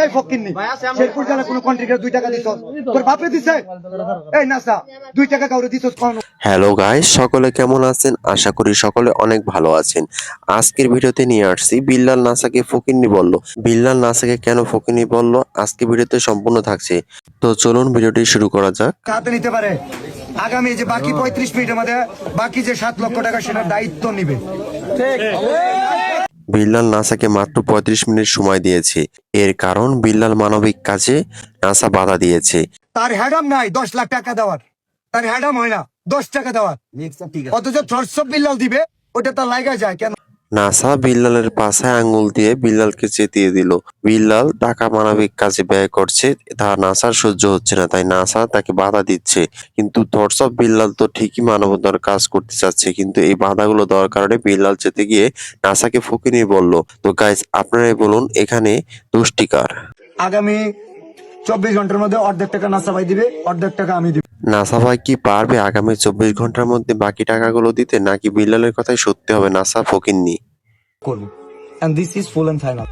এই ফকিন্নি শেরপুর জেলা কোনো কন্ট্রাক্টর 2 টাকা দিছস তোর বাপে দিছে এই নাসা 2 টাকা কাউরে দিছস কোন। হ্যালো গাইস, সকলে কেমন আছেন? আশা করি সকলে অনেক ভালো আছেন। আজকের ভিডিওতে নিয়ে আসছি বিল্লাল নাসাকে ফকিন্নি বলল। বিল্লাল নাসাকে কেন ফকিন্নি বলল আজকে ভিডিওতে সম্পূর্ণ থাকছে। তো চলুন ভিডিওটি শুরু করা যাক। হাতে নিতে পারে আগামী যে বাকি 35 মিনিটের মধ্যে বাকি যে 7 লক্ষ টাকা সেটার দায়িত্ব নিবে। বিল্লাল নাসাকে মাত্র 35 মিনিট সময় দিয়েছে। এর কারণ বিল্লাল মানবিক কাজে নাসা বাধা দিয়েছে। তার হ্যাডাম নাই 10 লাখ টাকা দেওয়ার, তার হ্যাডাম হয় না 10 টাকা দেওয়ার, অথচ থ্রটস অফ বিল্লাল দিবে ওটা তার লাগা যায় কেন। নাসা বিল্লালের পাছায় আঙ্গুল দিয়ে বিল্লালকে চেতিয়ে দিল। বিল্লাল টাকা মানবিক কাজে ব্যয় করছে, তা নাসার সহ্য হচ্ছে না, তাই নাসা তাকে বাধা দিচ্ছে। কিন্তু থটস অফ বিল্লাল তো ঠিকই মানবতার কাজ করতে চাচ্ছে, কিন্তু এই বাধাগুলো দেওয়ার কারণে বিল্লাল চেতে গিয়ে নাসাকে ফকিনি বলল। তো গাইস, আপনারাই বলুন এখানে দোষটি কার? আগামী 24 ঘন্টার মধ্যে অর্ধেক টাকা নাসা ভাই দিবে, অর্ধেক টাকা আমি দিব। নাসা ভাই কি পারবে আগামী 24 ঘন্টার মধ্যে বাকি টাকাগুলো দিতে, নাকি বিল্লালের কথাই সত্যি হবে নাসা ফকিন্নি? করব, and this is full and final.